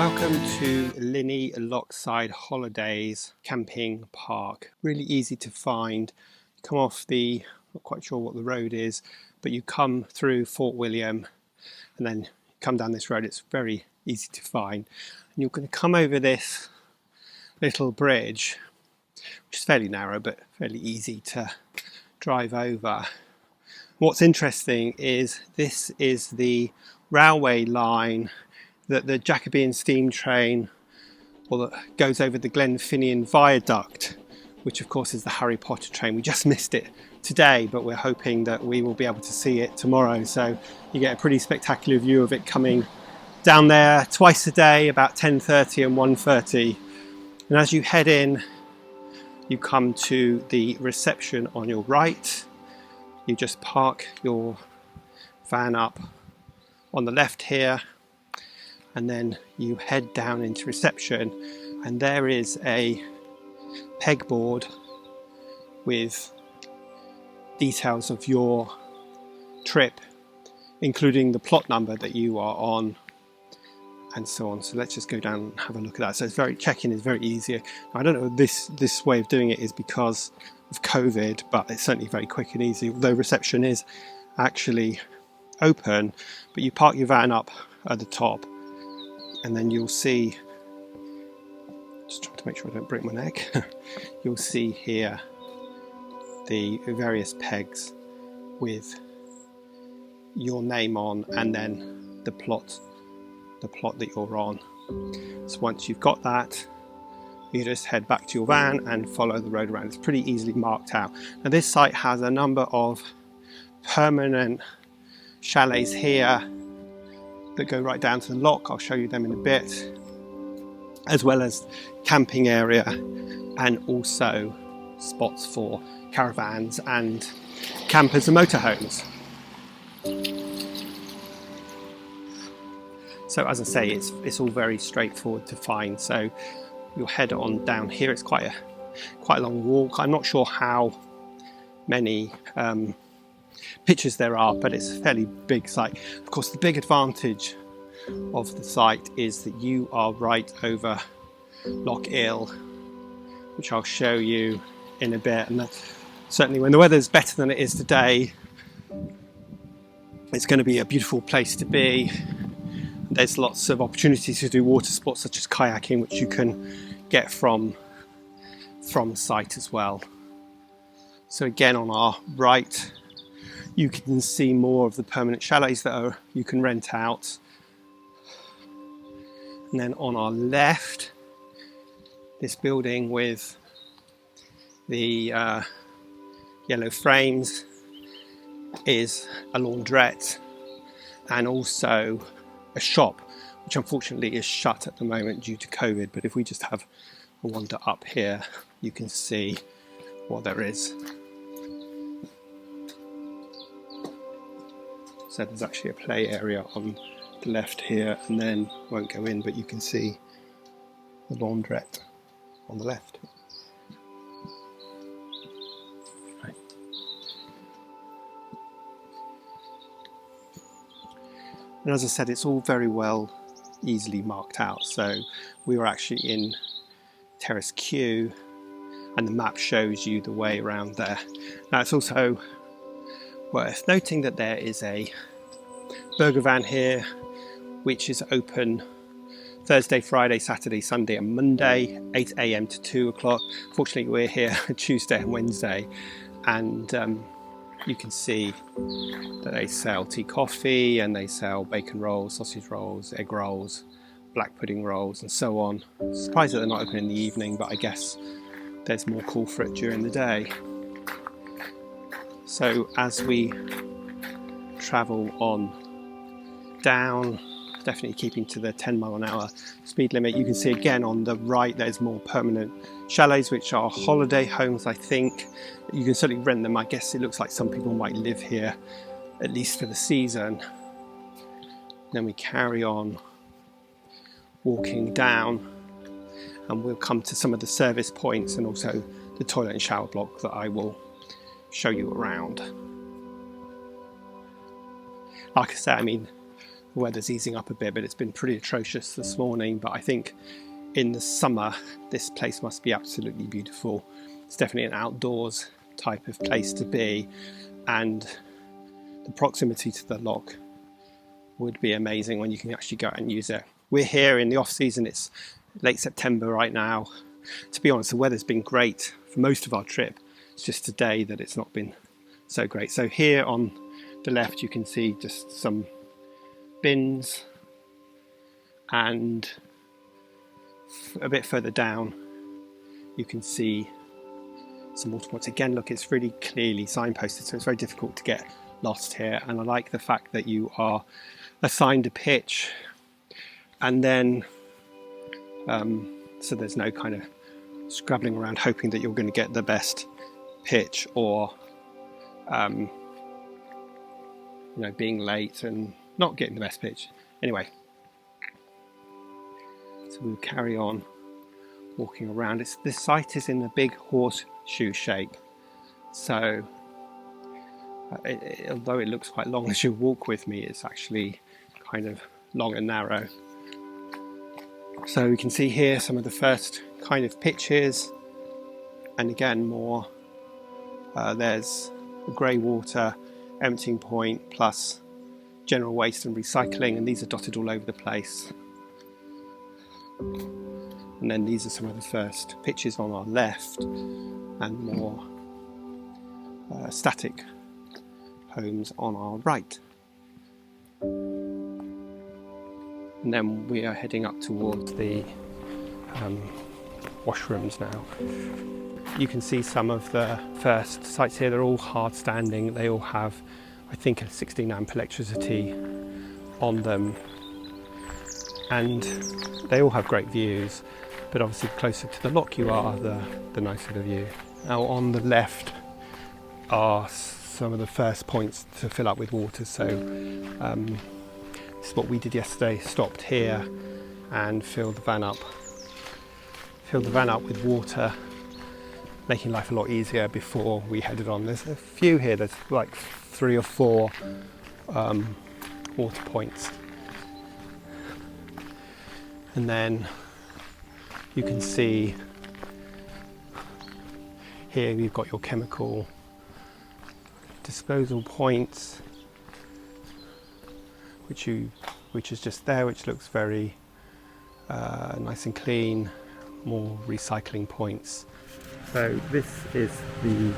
Welcome to Linnhe Lochside Holidays Camping Park. Really easy to find. You come off not quite sure what the road is, but you come through Fort William and then come down this road. It's very easy to find. And you're going to come over this little bridge, which is fairly narrow but fairly easy to drive over. What's interesting is this is the railway line that the Jacobean steam train, that goes over the Glenfinnian viaduct, which of course is the Harry Potter train. We just missed it today, but we're hoping that we will be able to see it tomorrow. So you get a pretty spectacular view of it coming down there twice a day, about 10:30 and 1:30. And as you head in, you come to the reception on your right. You just park your van up on the left here, and then you head down into reception, and there is a pegboard with details of your trip, including the plot number that you are on and so on. So let's just go down and have a look at that. So it's check-in is very easy. I don't know if this way of doing it is because of COVID, but it's certainly very quick and easy, although reception is actually open. But you park your van up at the top, and then you'll see, just trying to make sure I don't break my neck, you'll see here the various pegs with your name on, and then the plot that you're on. So once you've got that, you just head back to your van and follow the road around. It's pretty easily marked out. Now this site has a number of permanent chalets here that go right down to the loch. I'll show you them in a bit, as well as camping area, and also spots for caravans and campers and motorhomes. So as I say, it's all very straightforward to find. So you'll head on down here. It's quite a long walk. I'm not sure how many pictures there are, but it's a fairly big site. Of course, the big advantage of the site is that you are right over Loch, which I'll show you in a bit. And certainly when the weather's better than it is today, it's going to be a beautiful place to be. There's lots of opportunities to do water sports such as kayaking, which you can get from site as well. So again, on our right, you can see more of the permanent chalets that you can rent out. And then on our left, this building with the yellow frames is a laundrette and also a shop, which unfortunately is shut at the moment due to COVID. But if we just have a wander up here, you can see what there is. So there's actually a play area on the left here, and then won't go in, but you can see the laundrette on the left. Right. And as I said, it's all very well easily marked out. So we were actually in Terrace Q, and the map shows you the way around there. Now it's also worth noting that there is a burger van here, which is open Thursday, Friday, Saturday, Sunday and Monday, 8 AM to 2 o'clock. Fortunately, we're here Tuesday and Wednesday, and you can see that they sell tea, coffee, and they sell bacon rolls, sausage rolls, egg rolls, black pudding rolls, and so on. Surprised that they're not open in the evening, but I guess there's more call for it during the day. So as we travel on down, definitely keeping to the 10-mile-an-hour speed limit, you can see again on the right there's more permanent chalets, which are holiday homes, I think. You can certainly rent them. I guess it looks like some people might live here at least for the season. Then we carry on walking down, and we'll come to some of the service points and also the toilet and shower block that I will show you around. Like I said, I mean, the weather's easing up a bit, but it's been pretty atrocious this morning. But I think in the summer this place must be absolutely beautiful. It's definitely an outdoors type of place to be, and the proximity to the loch would be amazing when you can actually go out and use it. We're here in the off season, it's late September right now. To be honest, the weather's been great for most of our trip. It's just today that it's not been so great. So here on the left you can see just some bins, and a bit further down you can see some water points. Again, look, it's really clearly signposted, so it's very difficult to get lost here. And I like the fact that you are assigned a pitch, and then so there's no kind of scrabbling around hoping that you're going to get the best pitch, or being late and not getting the best pitch. Anyway, so we'll carry on walking around. This site is in a big horseshoe shape, so although it looks quite long as you walk with me, it's actually kind of long and narrow. So we can see here some of the first kind of pitches, and again more there's a grey water emptying point plus general waste and recycling, and these are dotted all over the place. And then these are some of the first pitches on our left, and more static homes on our right. And then we are heading up towards the washrooms now. You can see some of the first sites here. They're all hard standing. They all have, I think, a 16 amp electricity on them, and they all have great views, but obviously the closer to the loch you are, the nicer the view. Now on the left are some of the first points to fill up with water, so this is what we did yesterday. Stopped here and filled the van up with water, making life a lot easier before we headed on. There's a few here, there's like 3 or 4 water points, and then you can see here you've got your chemical disposal points, which is just there, which looks very nice and clean. More recycling points. So this is the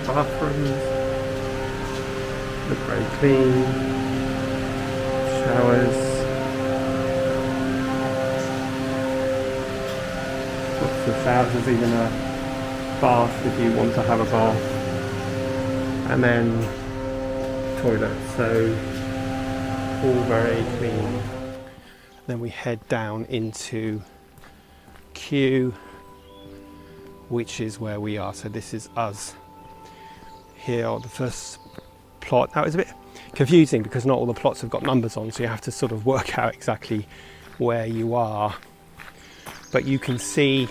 bathrooms. Look very clean. Showers. Lots of showers. There's even a bath if you want to have a bath. And then toilet. So all very clean. Then we head down into Q, which is where we are. So this is us here on the first plot. Now it's a bit confusing because not all the plots have got numbers on, so you have to sort of work out exactly where you are. But you can see,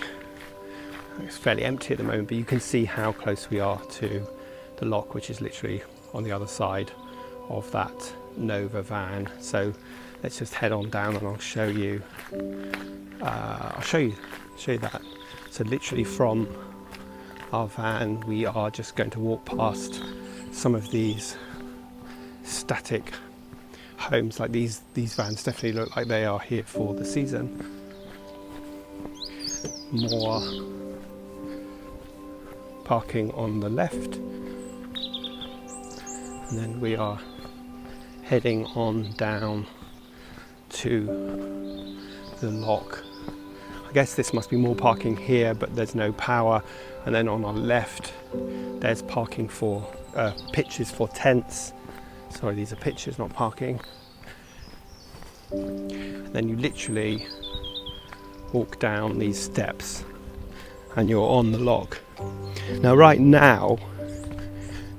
it's fairly empty at the moment, but you can see how close we are to the loch, which is literally on the other side of that Nova van. So let's just head on down and I'll show you. I'll show you that. So literally from our van, we are just going to walk past some of these static homes. Like these vans definitely look like they are here for the season. More parking on the left, and then we are heading on down to the loch. I guess this must be more parking here, but there's no power. And then on our left there's parking for pitches for tents. Sorry, these are pitches, not parking. And then you literally walk down these steps and you're on the loch. Now right now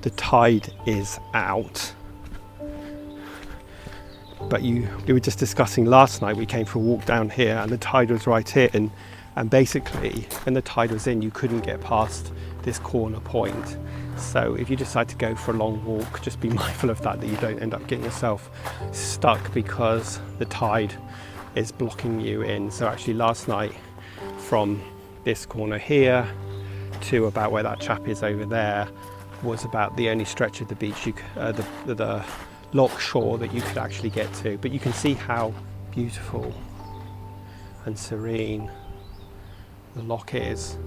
the tide is out, but we were just discussing last night, we came for a walk down here and the tide was right in, and basically when the tide was in you couldn't get past this corner point, So if you decide to go for a long walk, just be mindful of that you don't end up getting yourself stuck because the tide is blocking you in. So actually last night, from this corner here to about where that chap is over there, was about the only stretch of the beach, the Loch shore, that you could actually get to. But you can see how beautiful and serene the Loch is.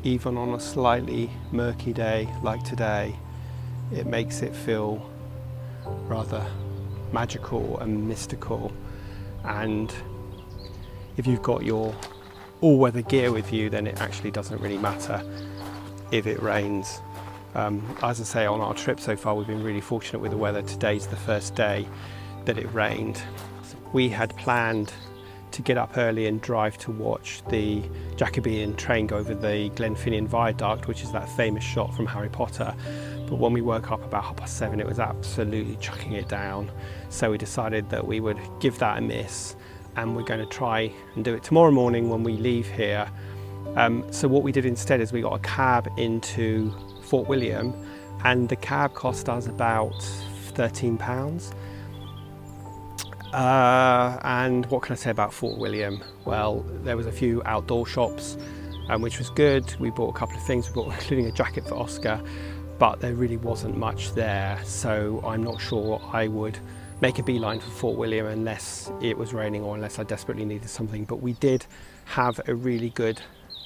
Even on a slightly murky day like today, it makes it feel rather magical and mystical. And if you've got your all-weather gear with you, then it actually doesn't really matter if it rains. As I say, on our trip so far, we've been really fortunate with the weather. Today's the first day that it rained. We had planned to get up early and drive to watch the Jacobean train go over the Glenfinnan Viaduct, which is that famous shot from Harry Potter. But when we woke up about 7:30, it was absolutely chucking it down. So we decided that we would give that a miss, and we're going to try and do it tomorrow morning when we leave here. So what we did instead is we got a cab into Fort William, and the cab cost us about £13. And what can I say about Fort William? Well, there was a few outdoor shops, which was good. We bought a couple of things, including a jacket for Oscar, but there really wasn't much there. So I'm not sure I would make a beeline for Fort William unless it was raining or unless I desperately needed something. But we did have a really good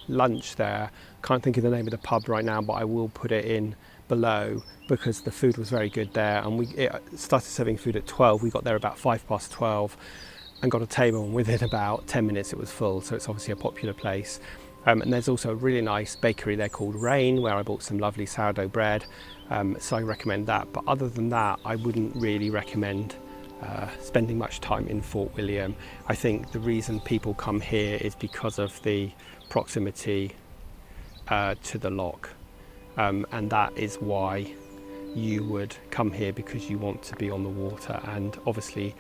lunch there. Can't think of the name of the pub right now, but I will put it in below because the food was very good there. And it started serving food at 12. We got there about 12:05 and got a table, and within about 10 minutes it was full. So it's obviously a popular place. And there's also a really nice bakery there called Rain, where I bought some lovely sourdough bread. So I recommend that. But other than that, I wouldn't really recommend spending much time in Fort William. I think the reason people come here is because of the proximity to the Loch, and that is why you would come here, because you want to be on the water. And obviously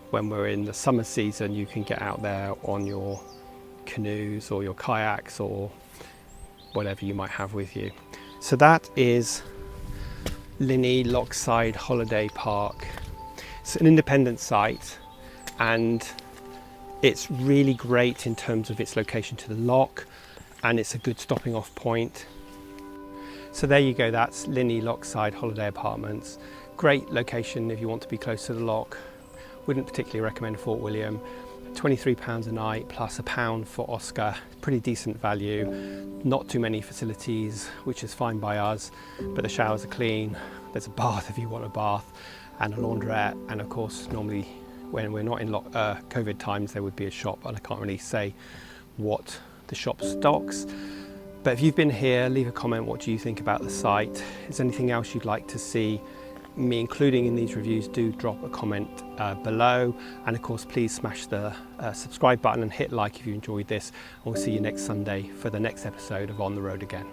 when we're in the summer season, you can get out there on your canoes or your kayaks or whatever you might have with you. So that is Linnhe Lochside Holiday Park. It's an independent site, and it's really great in terms of its location to the Loch, and it's a good stopping off point. So there you go, that's Linnhe Lochside Holiday Apartments. Great location if you want to be close to the Loch. Wouldn't particularly recommend Fort William. £23 a night plus £1 for Oscar, pretty decent value. Not too many facilities, which is fine by us, but the showers are clean. There's a bath if you want a bath, and a laundrette, and of course normally when we're not in COVID times there would be a shop, and I can't really say what the shop stocks. But if you've been here, leave a comment. What do you think about the site? Is there anything else you'd like to see me including in these reviews? Do drop a comment below, and of course please smash the subscribe button and hit like if you enjoyed this. We'll see you next Sunday for the next episode of On the Road Again.